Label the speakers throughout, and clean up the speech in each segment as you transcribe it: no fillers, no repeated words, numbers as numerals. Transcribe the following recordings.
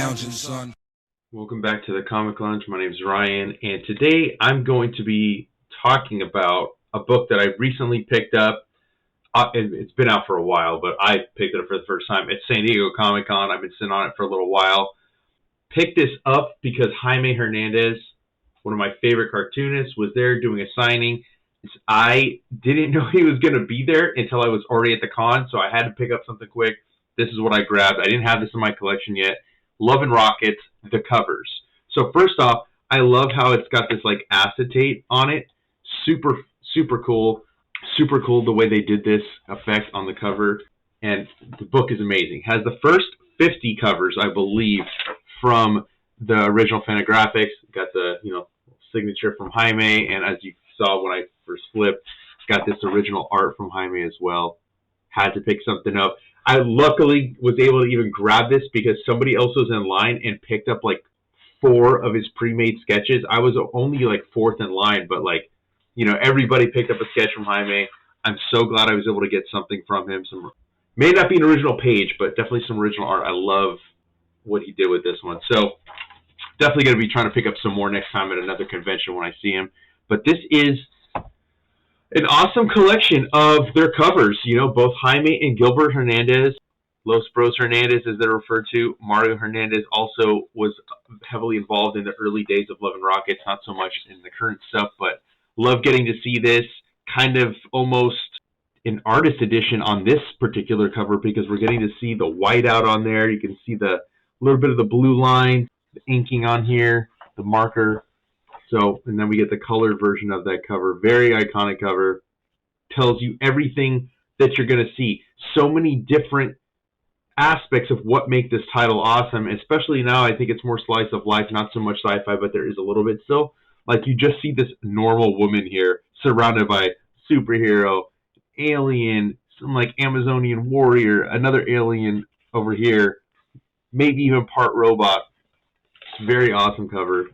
Speaker 1: lounging, son.
Speaker 2: Welcome back to the Comic Lounge. My name is Ryan, and today I'm going to be talking about a book that I recently picked up. It's been out for a while, but I picked it up for the first time at San Diego Comic-Con. I've been sitting on it for a little while. Picked this up because Jaime Hernandez, one of my favorite cartoonists, was there doing a signing. I didn't know he was going to be there until I was already at the con, so I had to pick up something quick. This is what I grabbed. I didn't have this in my collection yet. Love and Rockets, the covers. So first off, I love how it's got this like acetate on it. Super cool. Super cool the way they did this effect on the cover. And the book is amazing. Has the first 50 covers, I believe, from the original Fantagraphics. Got the signature from Jaime, and as you saw when I first flipped, got this original art from Jaime as well. Had to pick something up. I luckily was able to even grab this because somebody else was in line and picked up like 4 of his pre-made sketches. I was only like 4th in line, but everybody picked up a sketch from Jaime. I'm so glad I was able to get something from him. May not be an original page, but definitely some original art. I love what he did with this one. So definitely going to be trying to pick up some more next time at another convention when I see him. But this is an awesome collection of their covers. Both Jaime and Gilbert Hernandez, Los Bros Hernandez as they're referred to. Mario Hernandez also was heavily involved in the early days of Love and Rockets, not so much in the current stuff, but love getting to see this kind of almost an artist edition on this particular cover because we're getting to see the whiteout on there. You can see the little bit of the blue line, the inking on here, the marker. So, and then we get the colored version of that cover. Very iconic cover. Tells you everything that you're going to see. So many different aspects of what make this title awesome, especially now. I think it's more slice of life, not so much sci-fi, but there is a little bit still. Like you just see this normal woman here surrounded by superhero, alien, some like Amazonian warrior, another alien over here, maybe even part robot. It's a very awesome cover.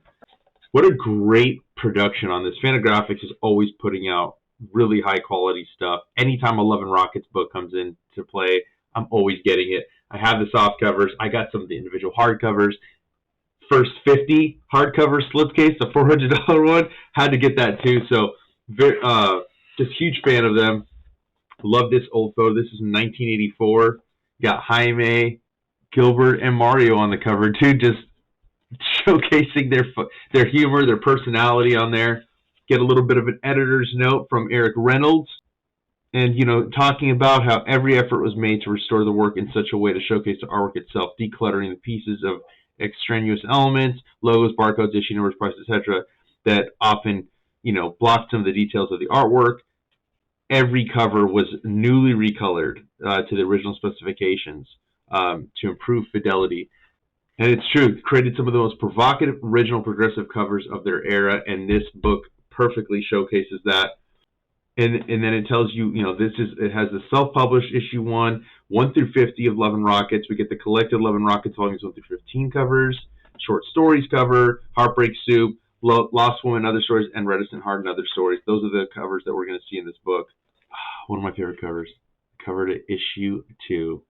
Speaker 2: What a great production on this. Fantagraphics is always putting out really high quality stuff. Anytime a Love and Rockets book comes into play, I'm always getting it. I have the soft covers. I got some of the individual hardcovers. First 50 hardcover slipcase, the $400 one, had to get that too. So, just huge fan of them. Love this old photo. This is 1984. Got Jaime, Gilbert, and Mario on the cover too. Just showcasing their humor, their personality on there. Get a little bit of an editor's note from Eric Reynolds. And, talking about how every effort was made to restore the work in such a way to showcase the artwork itself, decluttering the pieces of extraneous elements, logos, barcodes, issue numbers, prices, etc., that often, blocked some of the details of the artwork. Every cover was newly recolored to the original specifications to improve fidelity. And it's true, created some of the most provocative, original, progressive covers of their era, and this book perfectly showcases that. And then it tells you, it has the self-published issue 1 through 50 of Love and Rockets. We get the collected Love and Rockets volumes 1 through 15 covers, short stories cover, Heartbreak Soup, Lost Woman, Other Stories, and Reticent Heart and Other Stories. Those are the covers that we're going to see in this book. One of my favorite covers. Cover to issue 2.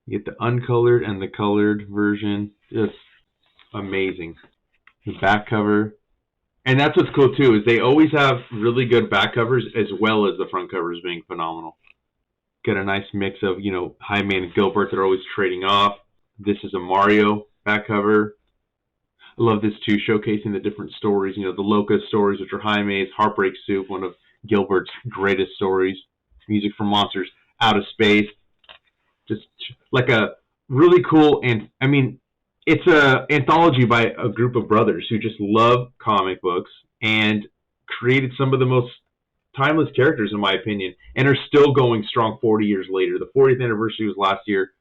Speaker 2: You get the uncolored and the colored version. Just amazing. The back cover. And that's what's cool too, is they always have really good back covers as well as the front covers being phenomenal. Get a nice mix of, Jaime and Gilbert that are always trading off. This is a Mario back cover. I love this too, showcasing the different stories. The Locust stories, which are Jaime's, Heartbreak Soup, one of Gilbert's greatest stories. Music for Monsters, Out of Space. Just like a really cool, and I mean, it's an anthology by a group of brothers who just love comic books and created some of the most timeless characters, in my opinion, and are still going strong 40 years later. The 40th anniversary was last year.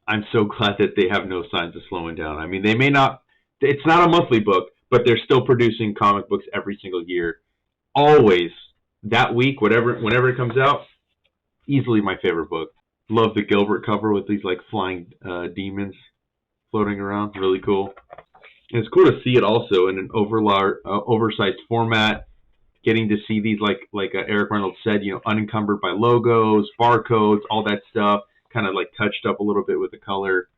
Speaker 2: I'm so glad that they have no signs of slowing down. I mean, they may not, it's not a monthly book, but they're still producing comic books every single year. Always, that week, whenever it comes out, easily my favorite book. Love the Gilbert cover with these like flying demons floating around. Really cool. And it's cool to see it also in an oversized format. Getting to see these, like Eric Reynolds said, unencumbered by logos, barcodes, all that stuff. Kind of like touched up a little bit with the color.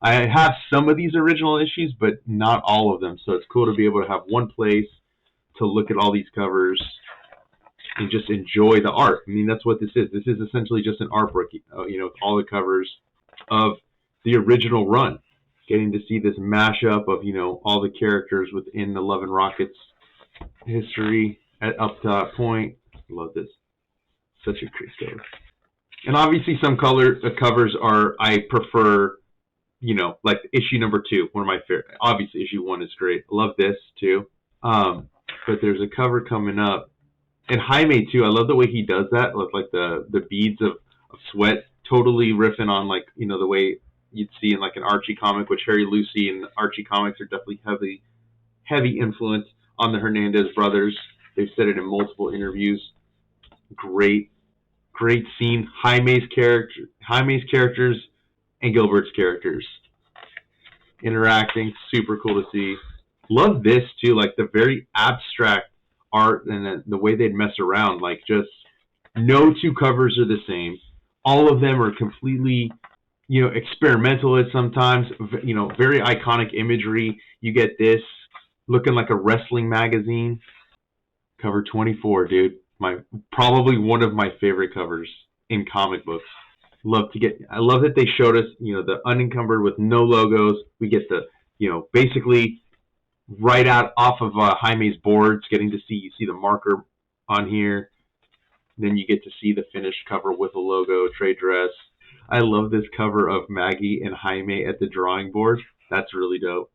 Speaker 2: I have some of these original issues, but not all of them. So it's cool to be able to have one place to look at all these covers and just enjoy the art. I mean, that's what this is. This is essentially just an art book, with all the covers of the original run. Getting to see this mashup of, all the characters within the Love and Rockets history up to that point. Love this. Such a great cover. And obviously some covers I prefer, like issue number 2, one of my favorite. Obviously issue 1 is great. I love this too. But there's a cover coming up. And Jaime too, I love the way he does that with like the beads of sweat, totally riffing on like, the way you'd see in like an Archie comic, which Harry Lucy and Archie comics are definitely heavy influence on the Hernandez brothers. They've said it in multiple interviews. Great scene. Jaime's characters and Gilbert's characters interacting, super cool to see. Love this too, like the very abstract art and the way they'd mess around. Like just no two covers are the same. All of them are completely, experimental at sometimes. Very iconic imagery. You get this looking like a wrestling magazine. Cover 24, dude. Probably one of my favorite covers in comic books. I love that they showed us, the unencumbered with no logos. We get the, basically right out off of Jaime's boards, you see the marker on here. Then you get to see the finished cover with a logo, trade dress. I love this cover of Maggie and Jaime at the drawing board. That's really dope.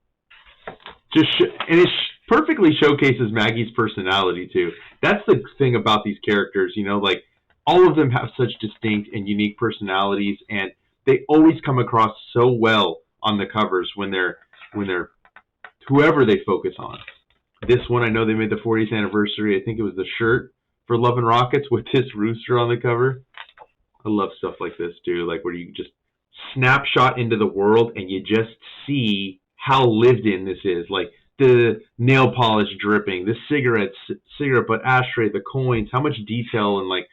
Speaker 2: And it perfectly showcases Maggie's personality too. That's the thing about these characters, like all of them have such distinct and unique personalities, and they always come across so well on the covers when they're whoever they focus on. This one, I know they made the 40th anniversary. I think it was the shirt for Love and Rockets with this rooster on the cover. I love stuff like this too, like where you just snapshot into the world and you just see how lived in this is. Like the nail polish dripping, the cigarette butt ashtray, the coins, how much detail, and like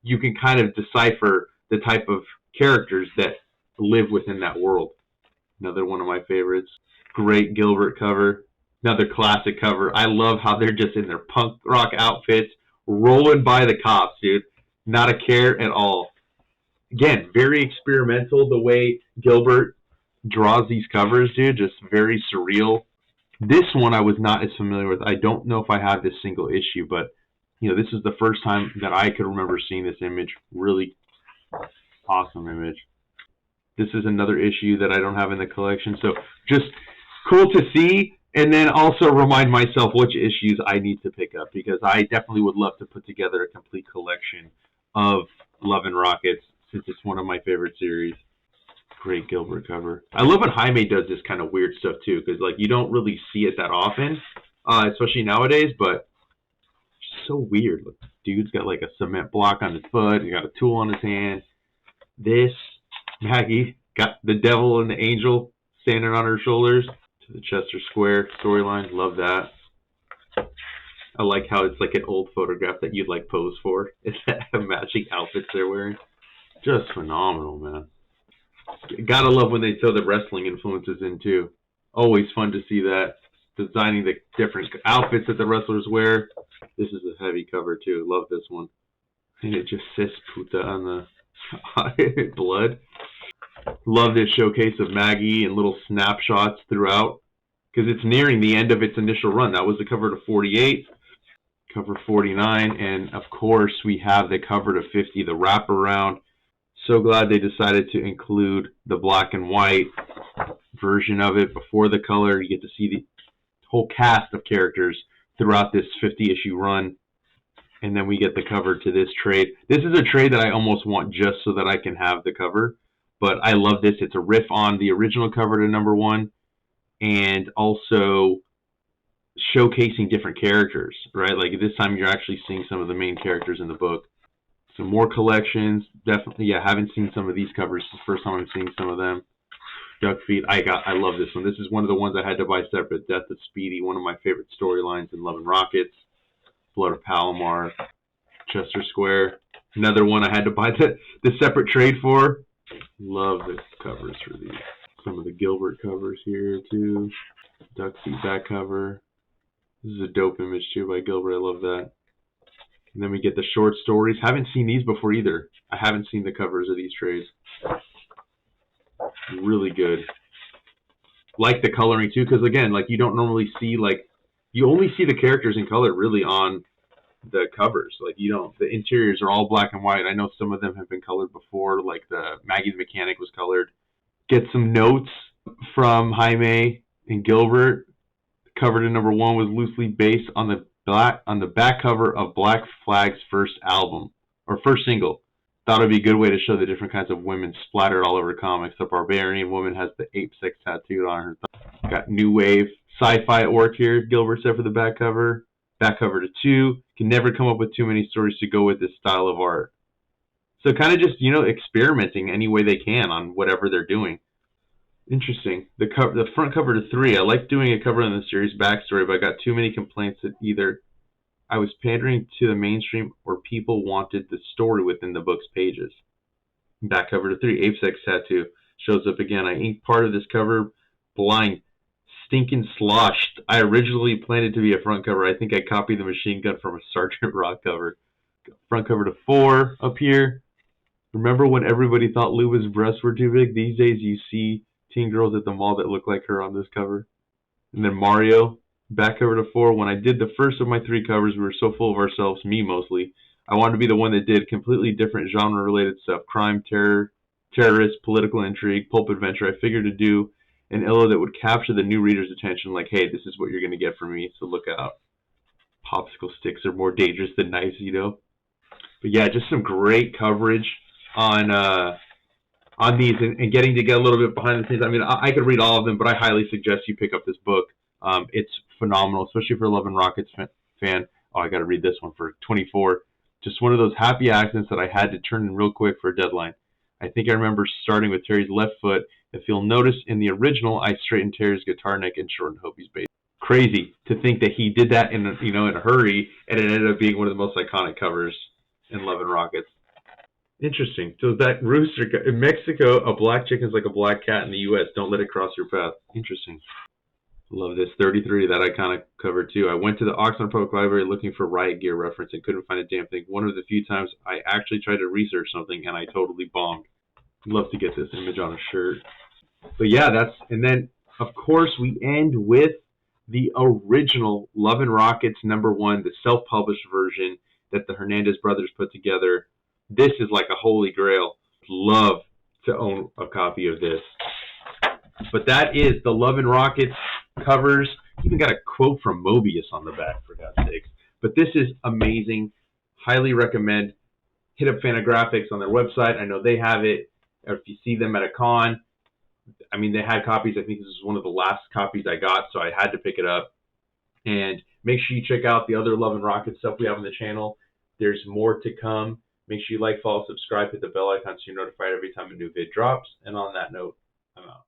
Speaker 2: you can kind of decipher the type of characters that live within that world. Another one of my favorites. Great Gilbert cover. Another classic cover. I love how they're just in their punk rock outfits, rolling by the cops, dude. Not a care at all. Again, very experimental the way Gilbert draws these covers, dude. Just very surreal. This one I was not as familiar with. I don't know if I have this single issue, but this is the first time that I could remember seeing this image. Really awesome image. This is another issue that I don't have in the collection, so just cool to see, and then also remind myself which issues I need to pick up, because I definitely would love to put together a complete collection of Love and Rockets, since it's one of my favorite series. Great Gilbert cover. I love when Jaime does this kind of weird stuff too, because like you don't really see it that often, especially nowadays, but it's so weird. Look, dude's got like a cement block on his foot, he got a tool on his hand. This Maggie got the devil and the angel standing on her shoulders. To the Chester Square storyline. Love that. I like how it's like an old photograph that you'd like pose for. It's that matching outfits they're wearing. Just phenomenal, man. Gotta love when they throw the wrestling influences in too. Always fun to see that. Designing the different outfits that the wrestlers wear. This is a heavy cover too. Love this one. And it just says puta on the blood. Love this showcase of Maggie and little snapshots throughout, because it's nearing the end of its initial run. That was the cover to 48, cover 49, and of course we have the cover to 50, the wraparound. So glad they decided to include the black and white version of it before the color. You get to see the whole cast of characters throughout this 50-issue run. And then we get the cover to this trade. This is a trade that I almost want just so that I can have the cover. But I love this. It's a riff on the original cover to number 1. And also showcasing different characters, right? Like this time you're actually seeing some of the main characters in the book. Some more collections. Definitely, yeah, haven't seen some of these covers. It's the first time I'm seeing some of them. Duck Feet. I love this one. This is one of the ones I had to buy separate. Death of Speedy, one of my favorite storylines in Love and Rockets. Blood of Palomar. Chester Square. Another one I had to buy the separate trade for. Love the covers for these. Some of the Gilbert covers here too. Duck Seat back cover. This is a dope image too by Gilbert. I love that. And then we get the short stories. Haven't seen these before either. I haven't seen the covers of these trades. Really good. Like the coloring too, because again, like you don't normally see you only see the characters in color really on the covers. Like you don't. The interiors are all black and white. I know some of them have been colored before. Like the Maggie the Mechanic was colored. Get some notes from Jaime and Gilbert. Cover to number 1 was loosely based on the back cover of Black Flag's first album or first single. Thought it would be a good way to show the different kinds of women splattered all over comics. The barbarian woman has the ape sex tattooed on her thumb. Got new wave sci-fi orc here. Gilbert said for the back cover. Back cover to 2. Can never come up with too many stories to go with this style of art. So kind of just experimenting any way they can on whatever they're doing. Interesting. The front cover to 3. I like doing a cover on the series backstory, but I got too many complaints that either I was pandering to the mainstream or people wanted the story within the book's pages. Back cover to 3. Ape sex tattoo shows up again. I inked part of this cover blind. Stinking sloshed. I originally planned it to be a front cover. I think I copied the machine gun from a Sergeant Rock cover. Front cover to 4 up here. Remember when everybody thought Luba's breasts were too big? These days you see teen girls at the mall that look like her on this cover. And then Mario, back cover to 4. When I did the first of my 3 covers, we were so full of ourselves, me mostly. I wanted to be the one that did completely different genre-related stuff. Crime, terror, terrorist, political intrigue, pulp adventure. I figured to do an illo that would capture the new reader's attention, like, hey, this is what you're going to get from me, so look out. Popsicle sticks are more dangerous than knives, But yeah, just some great coverage on these and getting to get a little bit behind the scenes. I mean, I could read all of them, but I highly suggest you pick up this book. It's phenomenal, especially for a Love and Rockets fan. Oh, I got to read this one for 24. Just one of those happy accidents that I had to turn in real quick for a deadline. I think I remember starting with Terry's left foot. If you'll notice, in the original, I straightened Terry's guitar neck and shortened Hopi's bass. Crazy to think that he did that in a hurry, and it ended up being one of the most iconic covers in Love and Rockets. Interesting. So that rooster in Mexico, a black chicken is like a black cat. In the U.S., don't let it cross your path. Interesting. Love this. 33, that iconic cover too. I went to the Oxnard Public Library looking for riot gear reference and couldn't find a damn thing. One of the few times I actually tried to research something and I totally bombed. Love to get this image on a shirt. But yeah, and then of course we end with the original Love and Rockets #1, the self-published version that the Hernandez brothers put together. This is like a holy grail. Love to own a copy of this. But that is the Love and Rockets covers. Even got a quote from Mobius on the back, for God's sakes. But this is amazing. Highly recommend. Hit up Fantagraphics on their website. I know they have it. Or if you see them at a con, I mean, they had copies. I think this is one of the last copies I got, so I had to pick it up. And make sure you check out the other Love and Rockets stuff we have on the channel. There's more to come. Make sure you like, follow, subscribe, hit the bell icon so you're notified every time a new vid drops. And on that note, I'm out.